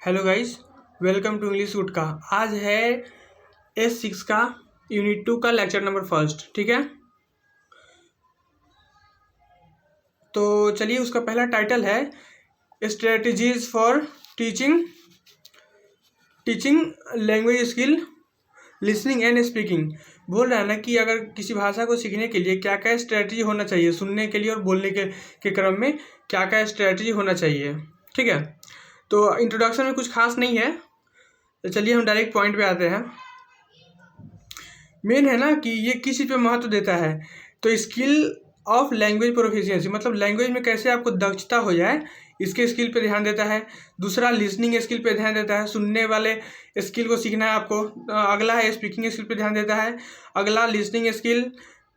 Hello guys, welcome to English Gutka. आज है S6 का यूनिट 2 का लेक्चर नंबर फर्स्ट। ठीक है, तो चलिए, उसका पहला टाइटल है strategies for teaching language skill listening and speaking. बोल रहा है ना कि अगर किसी भाषा को सीखने के लिए क्या क्या स्ट्रेटजी होना चाहिए, सुनने के लिए और बोलने के क्रम में क्या क्या स्ट्रेटजी होना चाहिए। ठीक है, तो इंट्रोडक्शन में कुछ खास नहीं है, तो चलिए हम डायरेक्ट पॉइंट पे आते हैं। मेन है ना कि ये किस चीज़ पे महत्व देता है, तो स्किल ऑफ लैंग्वेज प्रोफिशिएंसी, मतलब लैंग्वेज में कैसे आपको दक्षता हो जाए, इसके स्किल पे ध्यान देता है। दूसरा लिसनिंग स्किल पे ध्यान देता है, सुनने वाले स्किल को सीखना है आपको। अगला है स्पीकिंग स्किल पे ध्यान देता है। अगला लिसनिंग स्किल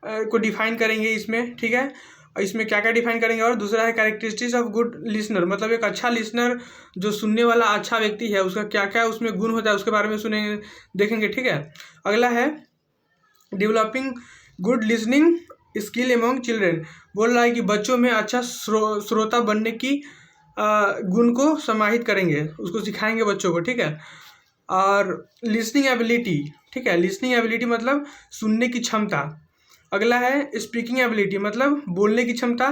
को डिफाइन करेंगे इसमें। ठीक है, इसमें क्या क्या डिफाइन करेंगे। और दूसरा है कैरेक्टरिस्टिक्स ऑफ गुड लिसनर, मतलब एक अच्छा लिसनर, जो सुनने वाला अच्छा व्यक्ति है, उसका क्या क्या उसमें गुण होता है उसके बारे में सुनेंगे, देखेंगे। ठीक है, अगला है developing good listening skill among children. बोल रहा है कि बच्चों में अच्छा श्रोता बनने की गुण को समाहित करेंगे, उसको सिखाएंगे बच्चों को। ठीक है, और लिसनिंग एबिलिटी। ठीक है, लिसनिंग एबिलिटी मतलब सुनने की क्षमता। अगला है स्पीकिंग एबिलिटी, मतलब बोलने की क्षमता।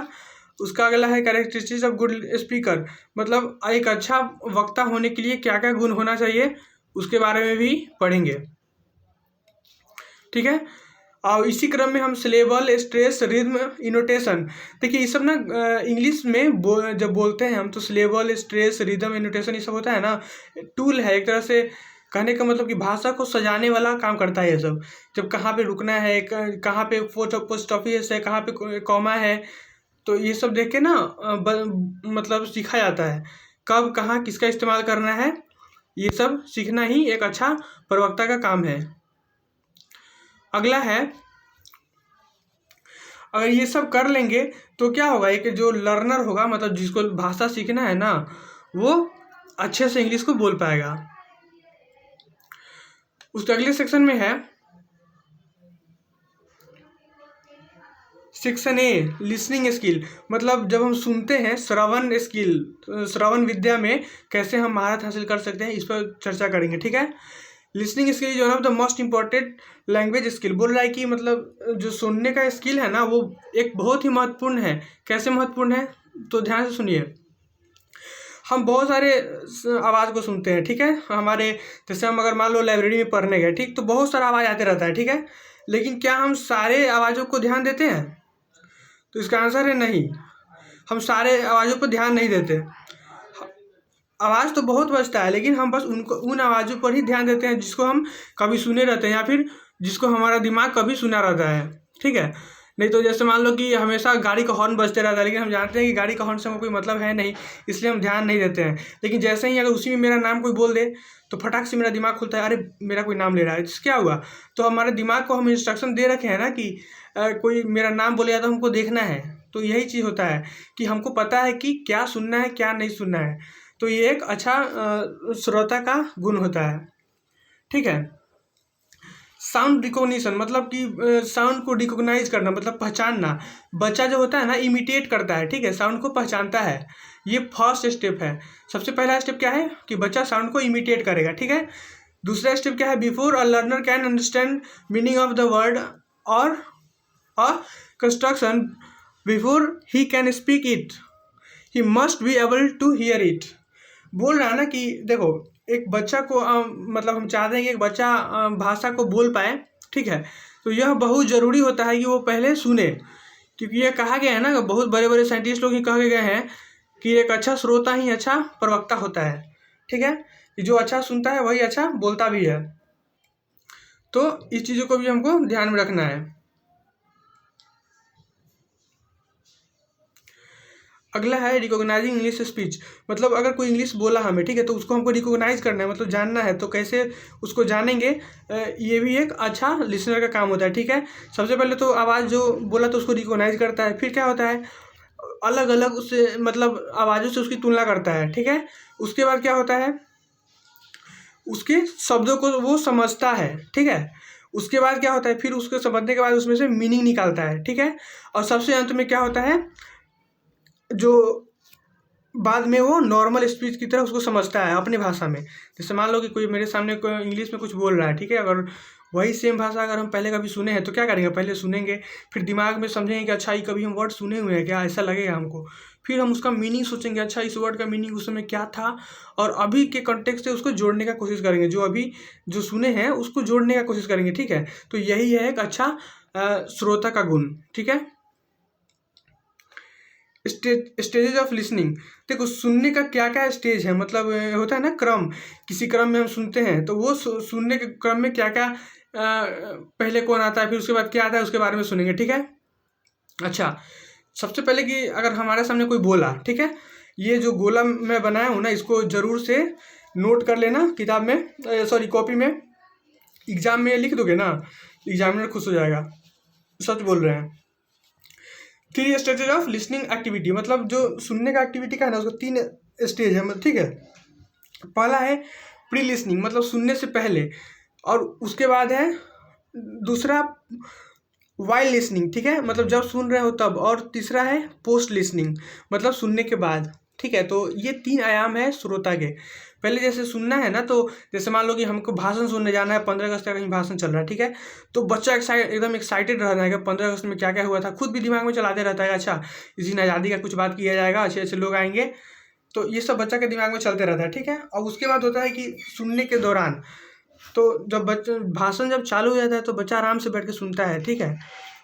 उसका अगला है कैरेक्टरिस्टिक्स ऑफ गुड स्पीकर, मतलब एक अच्छा वक्ता होने के लिए क्या क्या गुण होना चाहिए, उसके बारे में भी पढ़ेंगे। ठीक है, और इसी क्रम में हम सिलेबल, स्ट्रेस, रिद्म, इनोटेशन। देखिए ये सब ना इंग्लिश में जब बोलते हैं हम, तो सिलेबल, स्ट्रेस, रिद्म, इनोटेशन ये सब होता है ना, टूल है एक तरह से। कहने का मतलब कि भाषा को सजाने वाला काम करता है ये सब। जब कहाँ पे रुकना है, कहाँ पे पोस्ट ऑफिस है, कहाँ पे कॉमा है, तो ये सब देख के ना मतलब सीखा जाता है कब कहाँ किसका इस्तेमाल करना है। ये सब सीखना ही एक अच्छा प्रवक्ता का काम है। अगला है, अगर ये सब कर लेंगे तो क्या होगा, एक जो लर्नर होगा, मतलब जिसको भाषा सीखना है ना, वो अच्छे से इंग्लिश को बोल पाएगा। उसके अगले सेक्शन में है सेक्शन ए, लिसनिंग स्किल, मतलब जब हम सुनते हैं, श्रवण स्किल, श्रवण विद्या में कैसे हम महारत हासिल कर सकते हैं, इस पर चर्चा करेंगे। ठीक है, listening skill is one of the most important language skill. बोल रहा है कि मतलब जो सुनने का स्किल है ना, वो एक बहुत ही महत्वपूर्ण है। कैसे महत्वपूर्ण है, तो ध्यान से सुनिए। हम बहुत सारे आवाज़ को सुनते हैं। ठीक है, हमारे जैसे हम अगर मान लो लाइब्रेरी में पढ़ने गए, ठीक, तो बहुत सारा आवाज़ आते रहता है। ठीक है, लेकिन क्या हम सारे आवाज़ों को ध्यान देते हैं, तो इसका आंसर है नहीं। हम सारे आवाज़ों पर ध्यान नहीं देते। आवाज़ तो बहुत बजता है, लेकिन हम बस उन आवाज़ों पर ही ध्यान देते हैं जिसको हम कभी सुने रहते हैं, या फिर जिसको हमारा दिमाग कभी सुना रहता है। ठीक है, नहीं तो जैसे मान लो कि हमेशा गाड़ी का हॉर्न बजते रहता है, लेकिन हम जानते हैं कि गाड़ी का हॉर्न से हमें कोई मतलब है नहीं, इसलिए हम ध्यान नहीं देते हैं। लेकिन जैसे ही अगर उसी में मेरा नाम कोई बोल दे, तो फटाक से मेरा दिमाग खुलता है, अरे मेरा कोई नाम ले रहा है, क्या हुआ। तो हमारे दिमाग को हम इंस्ट्रक्शन दे रखे हैं ना कि कोई मेरा नाम बोलेगा तो हमको देखना है। तो यही चीज़ होता है कि हमको पता है कि क्या सुनना है क्या नहीं सुनना है। तो ये एक अच्छा श्रोता का गुण होता है। ठीक है, साउंड रिकॉग्निशन, मतलब कि साउंड को रिकॉग्नाइज करना, मतलब पहचानना। बच्चा जो होता है ना, इमिटेट करता है। ठीक है, साउंड को पहचानता है। ये फर्स्ट स्टेप है। सबसे पहला स्टेप क्या है कि बच्चा साउंड को इमिटेट करेगा। ठीक है, दूसरा स्टेप क्या है, before a learner can understand meaning of the word or a construction, before he can speak it, he must be able to hear it. बोल रहा है ना कि देखो, एक बच्चा को मतलब हम चाहते हैं कि एक बच्चा भाषा को बोल पाए। ठीक है, तो यह बहुत ज़रूरी होता है कि वो पहले सुने, क्योंकि ये कहा गया है ना, बहुत बड़े बड़े साइंटिस्ट लोग ही कहे गए हैं कि एक अच्छा श्रोता ही अच्छा प्रवक्ता होता है। ठीक है, कि जो अच्छा सुनता है वही अच्छा बोलता भी है। तो इस चीज़ों को भी हमको ध्यान में रखना है। अगला है रिकॉग्नाइजिंग इंग्लिश स्पीच, मतलब अगर कोई इंग्लिश बोला हमें, ठीक है, तो उसको हमको रिकॉग्नाइज करना है, मतलब जानना है। तो कैसे उसको जानेंगे, ये भी एक अच्छा लिसनर का काम होता है। ठीक है, सबसे पहले तो आवाज़ जो बोला तो उसको रिकॉग्नाइज करता है। फिर क्या होता है, अलग अलग उससे मतलब आवाज़ों से उसकी तुलना करता है। ठीक है, उसके बाद क्या होता है, उसके शब्दों को वो समझता है। ठीक है, उसके बाद क्या होता है, फिर उसको समझने के बाद उसमें से मीनिंग निकालता है। ठीक है, और सबसे अंत में क्या होता है, जो बाद में वो नॉर्मल स्पीच की तरह उसको समझता है अपनी भाषा में। जैसे मान लो कि कोई मेरे सामने कोई इंग्लिश में कुछ बोल रहा है, ठीक है, अगर वही सेम भाषा अगर हम पहले कभी सुने हैं तो क्या करेंगे, पहले सुनेंगे, फिर दिमाग में समझेंगे कि अच्छा ये कभी हम वर्ड सुने हुए हैं क्या, ऐसा लगेगा हमको, फिर हम उसका मीनिंग सोचेंगे, अच्छा इस वर्ड का मीनिंग उस समय क्या था, और अभी के कॉन्टेक्स्ट से उसको जोड़ने का कोशिश करेंगे, जो अभी जो सुने हैं उसको जोड़ने का कोशिश करेंगे, ठीक है। तो यही है एक अच्छा श्रोता का गुण, ठीक है। स्टेजेज ऑफ लिसनिंग, देखो सुनने का क्या क्या स्टेज है, मतलब होता है ना क्रम, किसी क्रम में हम सुनते हैं तो वो सुनने के क्रम में क्या क्या पहले कौन आता है, फिर उसके बाद क्या आता है, उसके बारे में सुनेंगे, ठीक है। अच्छा, सबसे पहले कि अगर हमारे सामने कोई बोला, ठीक है, ये जो गोला मैं बनाया हूँ ना, इसको ज़रूर से नोट कर लेना किताब में, सॉरी कॉपी में, एग्ज़ाम में लिख दोगे ना, एग्जामिनर खुश हो जाएगा, सच बोल रहे हैं। 3 स्टेजेज ऑफ लिसनिंग एक्टिविटी, मतलब जो सुनने का एक्टिविटी का है ना, उसका 3 स्टेज है, ठीक है। पहला है प्री लिसनिंग, मतलब सुनने से पहले, और उसके बाद है दूसरा वाइल लिसनिंग, ठीक है, मतलब जब सुन रहे हो तब, और तीसरा है पोस्ट लिसनिंग, मतलब सुनने के बाद, ठीक है। तो ये 3 आयाम है श्रोता के। पहले जैसे सुनना है ना, तो जैसे मान लो कि हमको भाषण सुनने जाना है, 15 अगस्त का कहीं भाषण चल रहा है, ठीक है, तो बच्चा एकदम एक्साइटेड रहना है कि 15 अगस्त में क्या क्या हुआ था, खुद भी दिमाग में चलाते रहता है, अच्छा इस दिन आज़ादी का कुछ बात किया जाएगा, अच्छे अच्छे लोग आएंगे, तो ये सब बच्चा के दिमाग में चलते रहता है, ठीक है। और उसके बाद होता है कि सुनने के दौरान, तो जब बच्चा भाषण जब चालू हो जाता है तो बच्चा आराम से बैठ के सुनता है, ठीक है।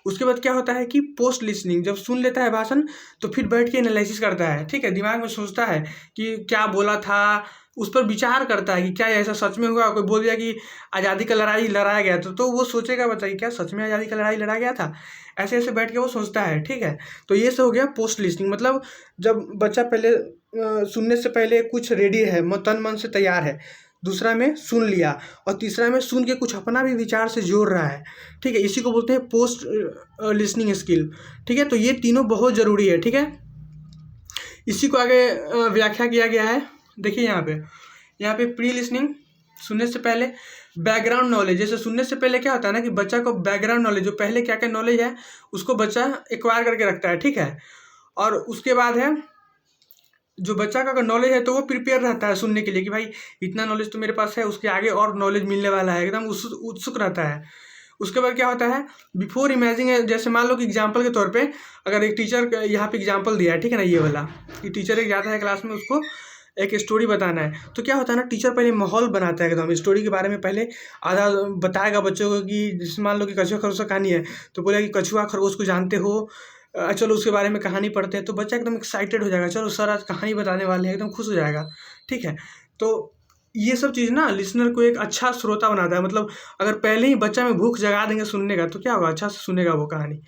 उसके बाद क्या होता है कि पोस्ट लिसनिंग, जब सुन लेता है भाषण तो फिर बैठ के एनालिसिस करता है, ठीक है, दिमाग में सोचता है कि क्या बोला था, उस पर विचार करता है कि क्या ऐसा सच में हुआ, कोई बोल दिया कि आज़ादी का लड़ाई लड़ाया गया तो वो सोचेगा बच्चा कि क्या सच में आज़ादी का लड़ाई लड़ा गया था, ऐसे ऐसे बैठ के वो सोचता है, ठीक है। तो ये सब हो गया पोस्ट लिसनिंग, मतलब जब बच्चा पहले सुनने से पहले कुछ रेडी है, तन मन से तैयार है, दूसरा में सुन लिया, और तीसरा में सुन के कुछ अपना भी विचार से जोड़ रहा है, ठीक है, इसी को बोलते हैं पोस्ट लिसनिंग स्किल, ठीक है। तो ये तीनों बहुत ज़रूरी है, ठीक है। इसी को आगे व्याख्या किया गया है, देखिए यहाँ पे प्री लिसनिंग, सुनने से पहले बैकग्राउंड नॉलेज, जैसे सुनने से पहले क्या होता है ना कि बच्चा को बैकग्राउंड नॉलेज, जो पहले क्या क्या नॉलेज है उसको बच्चा एक्वायर करके रखता है, ठीक है। और उसके बाद है जो बच्चा का अगर नॉलेज है तो वो प्रिपेयर रहता है सुनने के लिए कि भाई इतना नॉलेज तो मेरे पास है, उसके आगे और नॉलेज मिलने वाला है, एकदम उत्सुक रहता है। उसके बाद क्या होता है, बिफोर इमेजिंग, जैसे मान लो कि एग्जांपल के तौर पे अगर एक टीचर यहाँ पे एग्जांपल दिया है, ठीक है ना, ये वाला कि टीचर एक जाता है क्लास में, उसको एक स्टोरी बताना है, तो क्या होता है ना, टीचर पहले माहौल बनाता है एकदम, स्टोरी के बारे में पहले आधा बताएगा बच्चों को कि जैसे मान लो कि कछुआ खरगोश का कहानी है, तो बोलेगा कि कछुआ खरगोश को जानते हो, चलो उसके बारे में कहानी पढ़ते हैं, तो बच्चा एकदम एक्साइटेड हो जाएगा, चलो सर आज कहानी बताने वाले हैं, एकदम खुश हो जाएगा, ठीक है। तो ये सब चीज़ ना लिसनर को एक अच्छा श्रोता बनाता है, मतलब अगर पहले ही बच्चा में भूख जगा देंगे सुनने का तो क्या होगा, अच्छा से सुनेगा वो कहानी,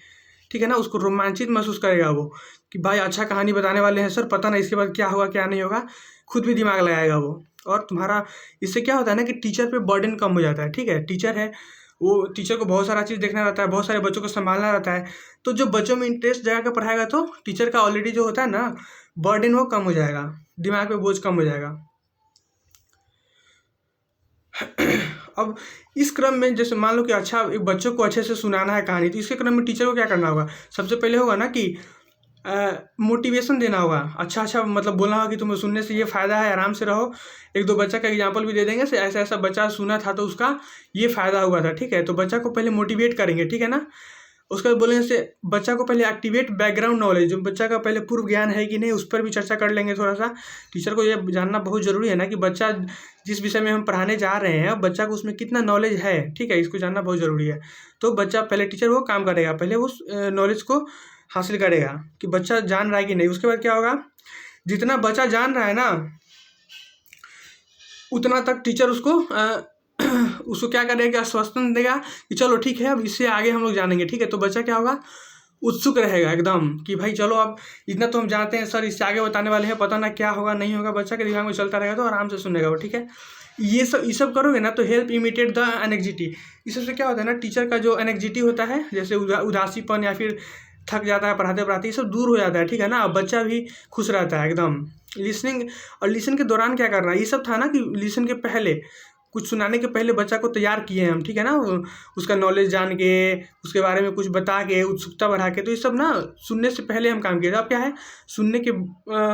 ठीक है ना, उसको रोमांचित महसूस करेगा वो कि भाई अच्छा कहानी बताने वाले हैं सर, पता नहीं इसके बाद क्या होगा क्या नहीं होगा, खुद भी दिमाग लगाएगा वो। और तुम्हारा इससे क्या होता है ना कि टीचर पे बर्डन कम हो जाता है, ठीक है, टीचर है वो टीचर को बहुत सारा चीज़ देखना रहता है, बहुत सारे बच्चों को संभालना रहता है, तो जब बच्चों में इंटरेस्ट जगा कर पढ़ाएगा तो टीचर का ऑलरेडी जो होता है ना बर्डन वो कम हो जाएगा, दिमाग पे बोझ कम हो जाएगा। अब इस क्रम में जैसे मान लो कि अच्छा एक बच्चों को अच्छे से सुनाना है कहानी, तो इसके क्रम में टीचर को क्या करना होगा, सबसे पहले होगा ना कि मोटिवेशन देना होगा, अच्छा मतलब बोलना होगा कि तुम्हें सुनने से ये फ़ायदा है, आराम से रहो, एक दो बच्चा का एग्जांपल भी दे देंगे से ऐसा ऐसा बच्चा सुना था तो उसका ये फ़ायदा हुआ था, ठीक है। तो बच्चा को पहले मोटिवेट करेंगे, ठीक है ना। उसके बाद बोलेंगे से बच्चा को पहले एक्टिवेट बैकग्राउंड नॉलेज, जो बच्चा का पहले पूर्व ज्ञान है कि नहीं उस पर भी चर्चा कर लेंगे थोड़ा सा। टीचर को ये जानना बहुत ज़रूरी है ना कि बच्चा जिस विषय में हम पढ़ाने जा रहे हैं बच्चा को उसमें कितना नॉलेज है, ठीक है, इसको जानना बहुत ज़रूरी है। तो बच्चा पहले टीचर वो काम करेगा, पहले वो नॉलेज को हासिल करेगा कि बच्चा जान रहा है कि नहीं। उसके बाद क्या होगा, जितना बच्चा जान रहा है ना उतना तक टीचर उसको क्या करेगा, आश्वासन देगा कि चलो ठीक है अब इससे आगे हम लोग जानेंगे, ठीक है। तो बच्चा क्या होगा, उत्सुक रहेगा एकदम कि भाई चलो अब इतना तो हम जानते हैं सर, इससे आगे बताने वाले हैं, पता ना क्या होगा नहीं होगा, बच्चा के दिमाग में चलता रहेगा तो आराम से सुनेगा वो, ठीक है। ये सब करोगे ना तो हेल्प इमिटेट द एनेक्जिटी, इस सबसे क्या होता है ना टीचर का जो एनेक्जिटी होता है जैसे उदासीपन या फिर थक जाता है पढ़ाते पढ़ाते, ये सब दूर हो जाता है, ठीक है ना। बच्चा भी खुश रहता है एकदम। लिसनिंग और लिसन के दौरान क्या करना है, ये सब था ना कि लिसन के पहले कुछ सुनाने के पहले बच्चा को तैयार किए हैं हम, ठीक है ना, उसका नॉलेज जान के, उसके बारे में कुछ बता के, उत्सुकता बढ़ा के, तो ये सब ना सुनने से पहले हम काम किए। अब क्या है, सुनने के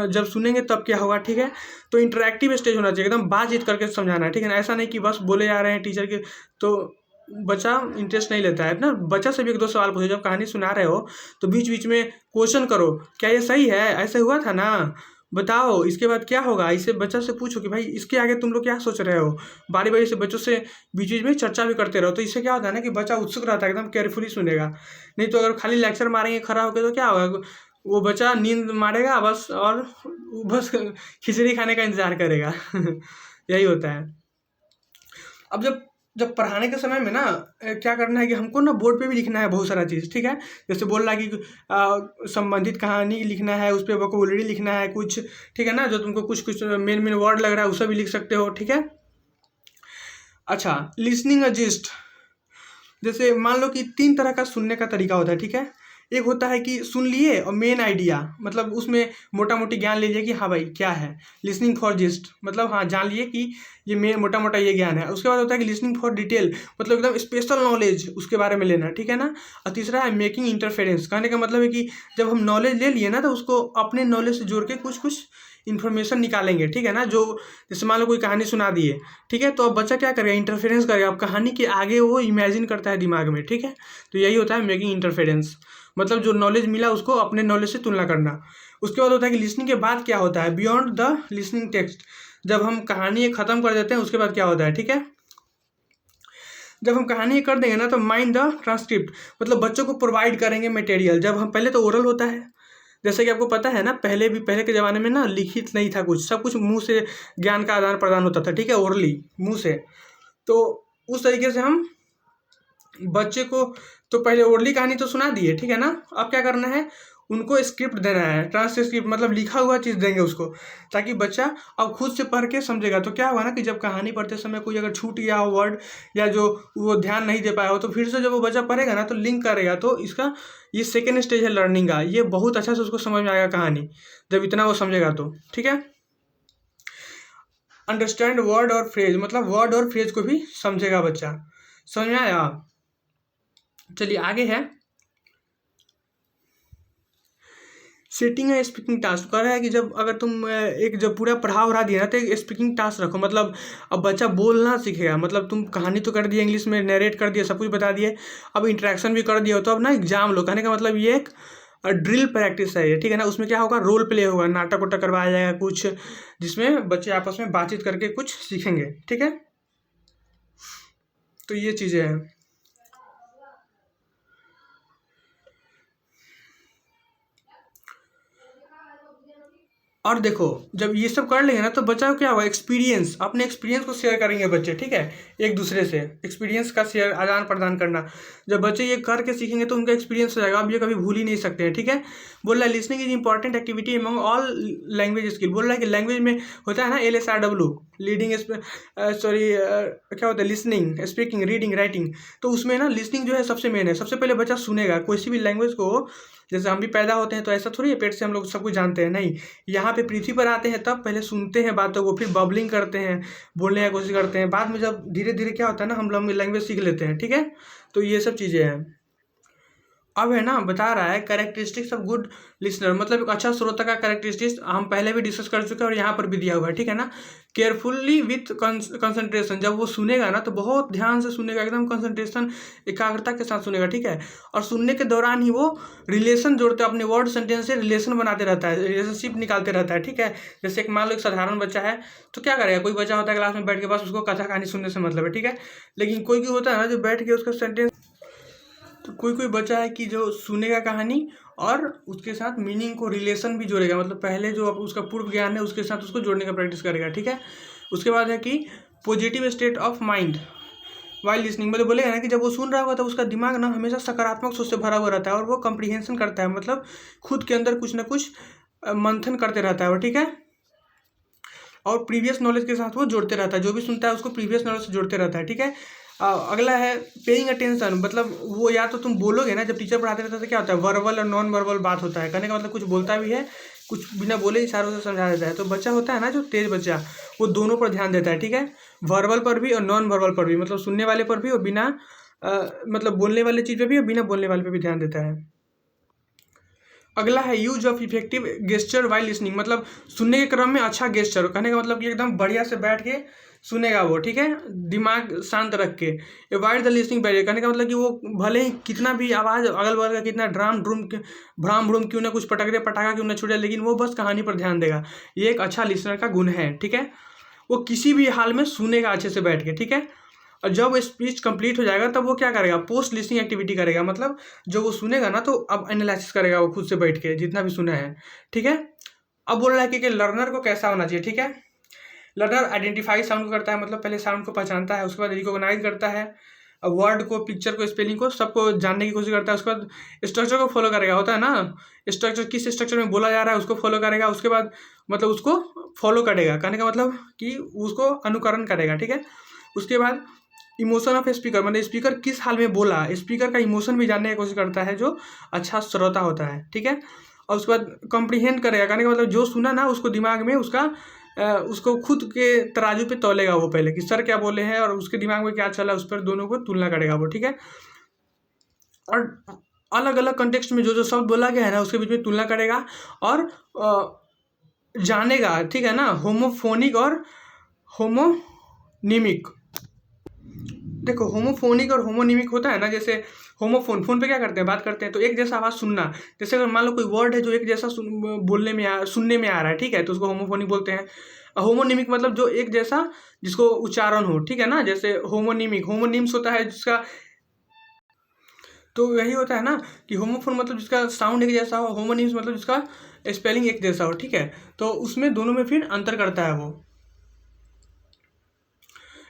जब सुनेंगे तब क्या होगा, ठीक है। तो इंटरेक्टिव स्टेज होना चाहिए, एकदम बातचीत करके समझाना है, ठीक है ना। ऐसा नहीं कि बस बोले जा रहे हैं टीचर के, तो बच्चा इंटरेस्ट नहीं लेता है ना। बच्चा से भी एक दो सवाल पूछो, जब कहानी सुना रहे हो तो बीच बीच में क्वेश्चन करो, क्या ये सही है, ऐसे हुआ था ना, बताओ इसके बाद क्या होगा। इसे बच्चा से पूछो कि भाई इसके आगे तुम लोग क्या सोच रहे हो। बारी बारी से बच्चों से बीच बीच में चर्चा भी करते रहो, तो इससे क्या होता है ना कि बच्चा उत्सुक रहता है, एकदम केयरफुली सुनेगा। नहीं तो अगर खाली लेक्चर मारेंगे खड़ा होकर तो क्या होगा, वो बच्चा नींद मारेगा बस, और बस खिचड़ी खाने का इंतजार करेगा यही होता है। अब जब जब पढ़ाने के समय में ना क्या करना है कि हमको ना बोर्ड पे भी लिखना है बहुत सारा चीज़, ठीक है। जैसे बोल रहा है कि संबंधित कहानी लिखना है, उस पर वोकैबुलरी लिखना है कुछ, ठीक है ना, जो तुमको कुछ कुछ मेन मेन वर्ड लग रहा है उसे भी लिख सकते हो, ठीक है। अच्छा, लिसनिंग अ जिस्ट, जैसे मान लो कि 3 तरह का सुनने का तरीका होता है, ठीक है। एक होता है कि सुन लिए और मेन आइडिया, मतलब उसमें मोटा मोटी ज्ञान ले लिए कि हाँ भाई क्या है। लिसनिंग फॉर जिस्ट, मतलब हाँ जान लिए कि ये मेन मोटा मोटा ये ज्ञान है। उसके बाद होता है कि लिसनिंग फॉर डिटेल, मतलब एकदम स्पेशल नॉलेज उसके बारे में लेना, ठीक है ना। और तीसरा है मेकिंग इंटरफेरेंस, कहने का मतलब है कि जब हम नॉलेज ले लिए ना तो उसको अपने नॉलेज से जोड़ के कुछ कुछ इन्फॉर्मेशन निकालेंगे, ठीक है ना। जो जैसे मान लो कोई कहानी सुना दिए, ठीक है, तो अब बच्चा क्या करेगा, इंटरफेरेंस करेगा। अब कहानी के आगे वो इमेजिन करता है दिमाग में, ठीक है। तो यही होता है मेकिंग इंटरफेरेंस, मतलब जो नॉलेज मिला उसको अपने नॉलेज से तुलना करना। उसके बाद होता है कि लिसनिंग के बाद क्या होता है, बियॉन्ड द लिसनिंग टेक्स्ट, जब हम कहानी ख़त्म कर देते हैं उसके बाद क्या होता है, ठीक है। जब हम कहानी कर देंगे ना तो माइंड द ट्रांसक्रिप्ट, मतलब बच्चों को प्रोवाइड करेंगे मटेरियल। जब हम पहले तो ओरल होता है, जैसे कि आपको पता है ना, पहले के ज़माने में ना लिखित नहीं था कुछ, सब कुछ मुंह से ज्ञान का आदान प्रदान होता था, ठीक है, ओरली मुंह से। तो उस तरीके से हम बच्चे को तो पहले ओरली कहानी तो सुना दिए, ठीक है ना। अब क्या करना है, उनको स्क्रिप्ट देना है, ट्रांसक्रिप्ट, मतलब लिखा हुआ चीज़ देंगे उसको, ताकि बच्चा अब खुद से पढ़ के समझेगा। तो क्या हुआ ना कि जब कहानी पढ़ते समय कोई अगर छूट गया हो वर्ड, या जो वो ध्यान नहीं दे पाया हो, तो फिर से जब वो बच्चा पढ़ेगा ना तो लिंक करेगा। तो इसका ये सेकेंड स्टेज है लर्निंग का, ये बहुत अच्छा से उसको समझ में आएगा कहानी, जब इतना वो समझेगा तो, ठीक है। अंडरस्टैंड वर्ड और फ्रेज, मतलब वर्ड और फ्रेज को भी समझेगा बच्चा। समझ में आया। चलिए आगे है, सेटिंग है स्पीकिंग टास्क। कह रहा है कि जब अगर तुम एक जब पूरा पढ़ा दिया ना तो एक स्पीकिंग टास्क रखो, मतलब अब बच्चा बोलना सीखेगा। मतलब तुम कहानी तो कर दिए, इंग्लिश में नरेट कर दिया, सब कुछ बता दिए, अब इंटरेक्शन भी कर दिया हो, तो अब ना एग्जाम लो। कहने का मतलब ये एक ड्रिल प्रैक्टिस है ये, ठीक है ना। उसमें क्या होगा, रोल प्ले होगा, नाटक वाटक करवाया जाएगा कुछ, जिसमें बच्चे आपस में बातचीत करके कुछ सीखेंगे, ठीक है। तो ये चीज़ें हैं। और देखो जब ये सब कर लेंगे ना तो बच्चा को क्या होगा, एक्सपीरियंस, अपने एक्सपीरियंस को शेयर करेंगे बच्चे, ठीक है। एक दूसरे से एक्सपीरियंस का शेयर, आदान प्रदान करना। जब बच्चे ये करके सीखेंगे तो उनका एक्सपीरियंस हो जाएगा। अब ये कभी भूल ही नहीं सकते हैं, ठीक है। बोल रहा है listening is important activity among all language skill. बोल रहा है कि लैंग्वेज में होता है ना LSRW, लीडिंग सॉरी क्या होता है, लिसनिंग, स्पीकिंग, रीडिंग, राइटिंग। तो उसमें ना लिसनिंग जो है सबसे मेन है। सबसे पहले बच्चा सुनेगा कोई भी लैंग्वेज को। जैसे हम भी पैदा होते हैं तो ऐसा थोड़ी है पेट से हम लोग सब कुछ जानते हैं, नहीं। यहाँ पे पृथ्वी पर आते हैं तब पहले सुनते हैं बातों को, फिर बबलिंग करते हैं, बोलने की कोशिश करते हैं। बाद में जब धीरे धीरे क्या होता है ना, हम लोग लैंग्वेज सीख लेते हैं, ठीक है। तो ये सब चीज़ें हैं। अब है ना, बता रहा है कैरेक्टरिस्टिक्स ऑफ गुड लिसनर, मतलब एक अच्छा श्रोता का कैरेक्टरिस्टिक्स हम पहले भी डिस्कस कर चुके हैं और यहाँ पर भी दिया हुआ है, ठीक है ना। केयरफुली विथ कंसंट्रेशन, जब वो सुनेगा ना तो बहुत ध्यान से सुनेगा, एकदम कंसंट्रेशन, एकाग्रता के साथ सुनेगा, ठीक है। और सुनने के दौरान ही वो रिलेशन जोड़ते, अपने वर्ड सेंटेंस से रिलेशन बनाते रहता है, रिलेशनशिप निकालते रहता है, ठीक है। जैसे एक मान लो एक साधारण बच्चा है तो क्या करेगा, कोई बच्चा होता है क्लास में बैठ के, बस उसको कथा कहानी सुनने से मतलब है, ठीक है। लेकिन कोई होता है ना जो बैठ के उसका सेंटेंस, तो कोई बच्चा है कि जो सुनेगा कहानी और उसके साथ मीनिंग को, रिलेशन भी जोड़ेगा, मतलब पहले जो उसका पूर्व ज्ञान है उसके साथ उसको जोड़ने का प्रैक्टिस करेगा, ठीक है। उसके बाद है कि positive state of mind while listening, मतलब बोलेगा ना कि जब वो सुन रहा होगा तो उसका दिमाग ना हमेशा सकारात्मक सोच से भरा हुआ रहता है और वो कंप्रीहेंशन करता है, मतलब खुद के अंदर कुछ ना कुछ मंथन करते रहता है वो, ठीक है। और प्रीवियस नॉलेज के साथ वो जोड़ते रहता है, जो भी सुनता है उसको प्रीवियस नॉलेज से जोड़ते रहता है, ठीक है। अगला है पेइंग अटेंशन, मतलब वो या तो तुम बोलोगे ना, जब टीचर पढ़ाते रहता है तो क्या होता है, वर्बल और नॉन वर्बल बात होता है। कहने का मतलब कुछ बोलता भी है कुछ बिना बोले इशारों से समझा देता है। तो बच्चा होता है ना जो तेज बच्चा, वो दोनों पर ध्यान देता है, ठीक है, वर्बल पर भी और नॉन वर्बल पर भी, मतलब सुनने वाले पर भी और बिना मतलब बोलने वाले चीज़ पे भी और बिना बोलने वाले पे भी ध्यान देता है। अगला है use of effective gesture while listening, मतलब सुनने के क्रम में अच्छा गेस्चर, कहने का मतलब कि एकदम बढ़िया से बैठ के सुनेगा वो, ठीक है, दिमाग शांत रख के। अवॉइड द लिसनिंग बैरियर, कहने का मतलब कि वो भले ही कितना भी आवाज़ अगल बगल का कितना भ्राम भ्रूम क्यों ना कुछ पटाखा क्यों ना छूटे, लेकिन वो बस कहानी पर ध्यान देगा। ये एक अच्छा लिसनर का गुण है, ठीक है। वो किसी भी हाल में सुनेगा अच्छे से बैठ के, ठीक है। और जब स्पीच कंप्लीट हो जाएगा तब वो क्या करेगा, पोस्ट लिसनिंग एक्टिविटी करेगा, मतलब जो वो सुनेगा ना तो अब एनालिसिस करेगा वो खुद से बैठ के जितना भी सुना है, ठीक है। अब बोल रहा है कि लर्नर को कैसा होना चाहिए, ठीक है। लर्नर आइडेंटिफाई साउंड को करता है, मतलब पहले साउंड को पहचानता है, उसके बाद रिकॉग्नाइज करता है, अब वर्ड को, पिक्चर को, स्पेलिंग को, सबको जानने की कोशिश करता है। उसके बाद स्ट्रक्चर को फॉलो करेगा, होता है ना स्ट्रक्चर, किस स्ट्रक्चर में बोला जा रहा है उसको फॉलो करेगा, उसके बाद मतलब उसको फॉलो करेगा, कहने का मतलब कि उसको अनुकरण करेगा, ठीक है। उसके बाद इमोशन ऑफ स्पीकर, मतलब स्पीकर किस हाल में बोला, स्पीकर का इमोशन भी जानने की कोशिश करता है जो अच्छा श्रोता होता है, ठीक है। और उसके बाद कॉम्प्रीहेंड करेगा, कहने का मतलब जो सुना ना उसको दिमाग में उसको खुद के तराजू पे तौलेगा वो पहले कि सर क्या बोले हैं और उसके दिमाग में क्या चला, उस पर दोनों को तुलना करेगा वो, ठीक है। और अलग अलग कंटेक्स्ट में जो जो शब्द बोला गया है ना उसके बीच में तुलना करेगा और जानेगा, ठीक है ना, होमोफोनिक और होमोनिमिक। देखो होमोफोनिक और होमोनिमिक होता है ना, जैसे फोन पे क्या करते हैं, बात करते हैं तो एक जैसा आवाज़ सुनना, जैसे अगर मान लो कोई वर्ड है जो एक जैसा सुनने में आ रहा है, ठीक है, तो उसको होमोफोनिक बोलते हैं। होमोनिमिक मतलब जो एक जैसा जिसको उच्चारण हो, ठीक है ना, जैसे होमोनिम्स होता है जिसका, तो यही होता है ना कि होमोफोन मतलब जिसका साउंड एक जैसा हो, होमोनिम्स मतलब जिसका स्पेलिंग एक जैसा हो, ठीक है। तो उसमें दोनों में फिर अंतर करता है वो।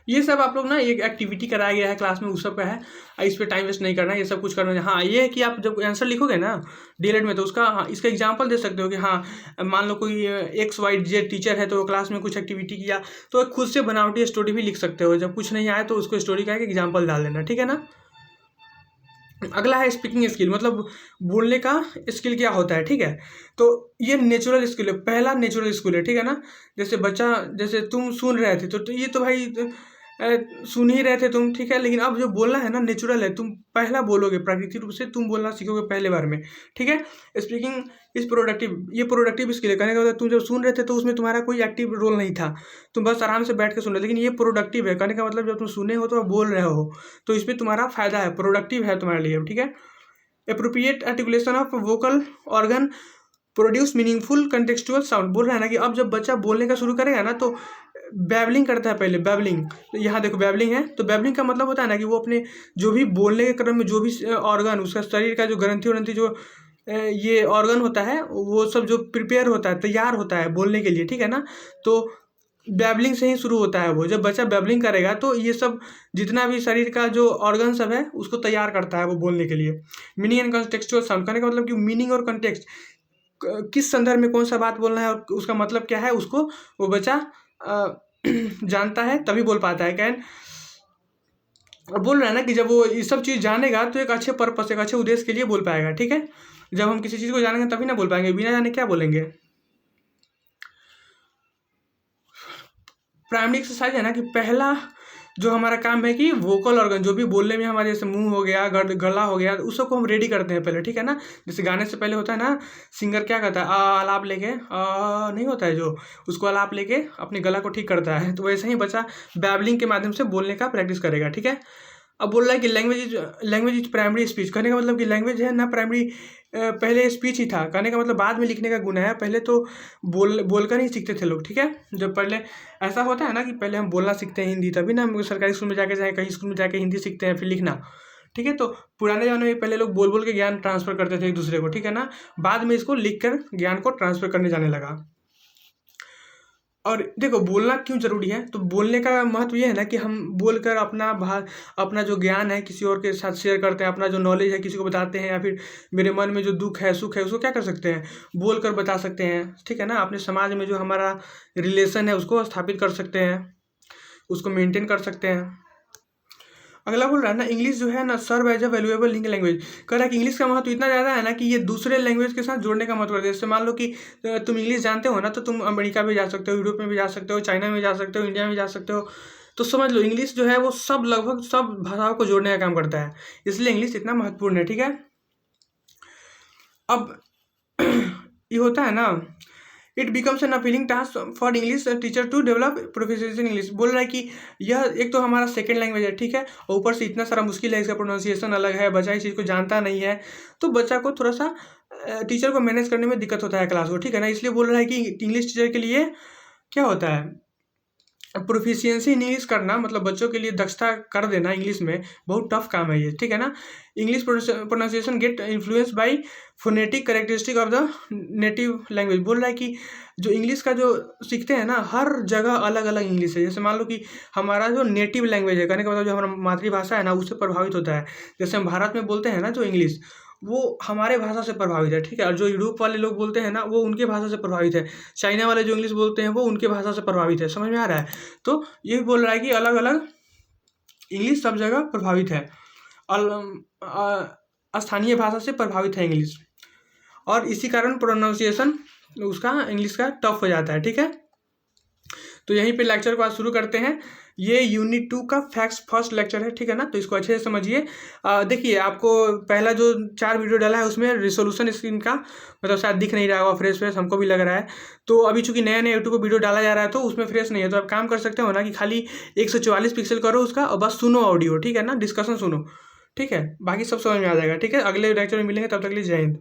ये सब आप लोग ना एक एक्टिविटी कराया गया है क्लास में, उस सब का है, इस पर टाइम वेस्ट नहीं करना है, ये सब कुछ करना है। हाँ ये है कि आप जब आंसर लिखोगे ना डीएलएड में तो उसका, हाँ इसका एग्जांपल दे सकते हो कि हाँ मान लो कोई XYZ टीचर है तो क्लास में कुछ एक्टिविटी किया, तो खुद से बनावटी स्टोरी भी लिख सकते हो, जब कुछ नहीं आए तो उसको स्टोरी का एक एग्जाम्पल डाल देना, ठीक है ना। अगला है स्पीकिंग स्किल, मतलब बोलने का स्किल क्या होता है, ठीक है। तो ये नेचुरल स्किल है, पहला नेचुरल स्किल है, ठीक है ना। जैसे बच्चा, जैसे तुम सुन रहे थे तो ये तो भाई सुन ही रहे थे तुम, ठीक है, लेकिन अब जो बोलना है ना नेचुरल है, तुम पहला बोलोगे, प्राकृतिक रूप से तुम बोलना सीखोगे पहले बार में, ठीक है। स्पीकिंग इज प्रोडक्टिव, ये प्रोडक्टिव स्किल है, कहने का मतलब तुम जब सुन रहे थे तो उसमें तुम्हारा कोई एक्टिव रोल नहीं था, तुम बस आराम से बैठ के सुन रहे, लेकिन ये प्रोडक्टिव है, कहने का मतलब जब तुम सुने हो तो बोल रहे हो तो इसमें तुम्हारा फायदा है, प्रोडक्टिव है तुम्हारे लिए, ठीक है। Appropriate articulation of vocal organ produce meaningful contextual sound, बोल रहा है ना कि अब जब बच्चा बोलने का शुरू करेगा ना तो बैबलिंग करता है पहले, बैबलिंग, तो यहाँ देखो बैबलिंग है, तो बैबलिंग का मतलब होता है ना कि वो अपने जो भी बोलने के क्रम में जो भी ऑर्गन, उसका शरीर का जो ग्रंथि जो ये ऑर्गन होता है वो सब जो प्रिपेयर होता है, तैयार होता है बोलने के लिए, ठीक है ना। तो बैबलिंग से ही शुरू होता है वो, जब बच्चा बैबलिंग करेगा तो ये सब जितना भी शरीर का जो ऑर्गन सब है उसको तैयार करता है वो बोलने के लिए। मीनिंग एंड कंटेक्सचुअल साउंड, कहने का मतलब कि मीनिंग और कंटेक्स्ट, किस संदर्भ में कौन सा बात बोलना है और उसका मतलब क्या है, उसको वो बच्चा जानता है तभी बोल पाता है। कैन बोल रहा है ना कि जब वो ये सब चीज़ जानेगा तो एक अच्छे पर्पस, एक अच्छे उद्देश्य के लिए बोल पाएगा, ठीक है। जब हम किसी चीज़ को जानेंगे तभी ना बोल पाएंगे, बिना जाने क्या बोलेंगे। प्राइमरी एक्सरसाइज है ना कि पहला जो हमारा काम है कि वोकल ऑर्गन जो भी बोलने में हमारे जैसे मुंह हो गया, गला हो गया, उस सबको हम रेडी करते हैं पहले, ठीक है ना। जैसे गाने से पहले होता है ना, सिंगर क्या करता है, आलाप लेके नहीं होता है जो, उसको आलाप लेके अपने गला को ठीक करता है, तो वैसे ही बच्चा बैबलिंग के माध्यम से बोलने का प्रैक्टिस करेगा, ठीक है। अब बोल रहा है कि लैंग्वेज इज प्राइमरी स्पीच, कहने का मतलब कि लैंग्वेज है ना प्राइमरी, पहले स्पीच ही था, कहने का मतलब बाद में लिखने का गुण है, पहले तो बोलकर ही सीखते थे लोग, ठीक है। जब पहले ऐसा होता है ना कि पहले हम बोलना सीखते हैं हिंदी, तभी ना हम सरकारी स्कूल में जाके चाहे कहीं स्कूल में जाके हिंदी सीखते हैं फिर लिखना, ठीक है। तो पुराने ज़माने में पहले लोग बोल बोल के ज्ञान ट्रांसफर करते थे एक दूसरे को, ठीक है ना, बाद में इसको लिख कर ज्ञान को ट्रांसफर करने जाने लगा। और देखो बोलना क्यों ज़रूरी है, तो बोलने का महत्व ये है ना कि हम बोलकर अपना जो ज्ञान है किसी और के साथ शेयर करते हैं, अपना जो नॉलेज है किसी को बताते हैं, या फिर मेरे मन में जो दुख है सुख है उसको क्या कर सकते हैं, बोल कर बता सकते हैं, ठीक है ना। अपने समाज में जो हमारा रिलेशन है उसको स्थापित कर सकते हैं, उसको मेंटेन कर सकते हैं। अगला बोल रहा है ना, इंग्लिश जो है ना serve as a valuable link language. कह रहा है कि इंग्लिश का महत्व इतना ज़्यादा है ना कि ये दूसरे लैंग्वेज के साथ जोड़ने का महत्व करता है। जैसे मान लो कि तुम इंग्लिश जानते हो ना, तो तुम अमेरिका भी जा सकते हो, यूरोप में भी जा सकते हो, चाइना में जा सकते हो, इंडिया में जा सकते हो। तो समझ लो इंग्लिश जो है वो सब लगभग सब भाषाओं को जोड़ने का काम करता है, इसलिए इंग्लिश इतना महत्वपूर्ण है। ठीक है, अब ये होता है ना, it becomes an appealing task for English teacher to develop proficiency in English. बोल रहा है कि यह एक तो हमारा सेकंड लैंग्वेज है, ठीक है, और ऊपर से इतना सारा मुश्किल है, इसका प्रोनाउंसिएशन अलग है, बच्चा इस चीज़ को जानता नहीं है, तो बच्चा को थोड़ा सा टीचर को मैनेज करने में दिक्कत होता है क्लास को, ठीक है ना। इसलिए बोल रहा है कि इंग्लिश टीचर के लिए क्या होता है, प्रोफिशिएंसी इन इंग्लिश करना, मतलब बच्चों के लिए दक्षता कर देना इंग्लिश में बहुत टफ काम है ये, ठीक है ना। English pronunciation gate influence by phonetic characteristic of the native language. बोल रहा है कि जो इंग्लिश का जो सीखते हैं ना, हर जगह अलग अलग इंग्लिश है। जैसे मान लो कि हमारा जो नेटिव लैंग्वेज है, कहने का मतलब जो हमारा मातृभाषा है ना, उससे प्रभावित होता है। जैसे हम भारत में बोलते हैं ना जो इंग्लिश, वो हमारे भाषा से प्रभावित है, ठीक है, और जो यूरोप वाले लोग बोलते हैं ना, वो उनके भाषा से प्रभावित है। चाइना वाले जो इंग्लिश बोलते हैं वो उनके भाषा से प्रभावित है। समझ में आ रहा है? तो ये भी बोल रहा है कि अलग अलग इंग्लिश सब जगह प्रभावित है, स्थानीय भाषा से प्रभावित है इंग्लिश, और इसी कारण प्रोनाउंसिएशन उसका इंग्लिश का टफ हो जाता है। ठीक है, तो यहीं पे लेक्चर को आज शुरू करते हैं। ये यूनिट 2 का फैक्ट्स फर्स्ट लेक्चर है, ठीक है ना, तो इसको अच्छे से समझिए। देखिए, आपको पहला जो 4 वीडियो डाला है उसमें रिसोल्यूशन स्क्रीन का मतलब शायद दिख नहीं रहा होगा, फ्रेश हमको भी लग रहा है। तो अभी चूंकि नया नया यूट्यूब पर वीडियो डाला जा रहा है तो उसमें फ्रेश नहीं है, तो आप काम कर सकते हो ना कि खाली 144 पिक्सल करो उसका और बस सुनो ऑडियो, ठीक है ना, डिस्कशन सुनो, ठीक है, बाकी सब समझ में आ जाएगा। ठीक है, अगले लेक्चर में मिलेंगे, तब तक के लिए जय हिंद।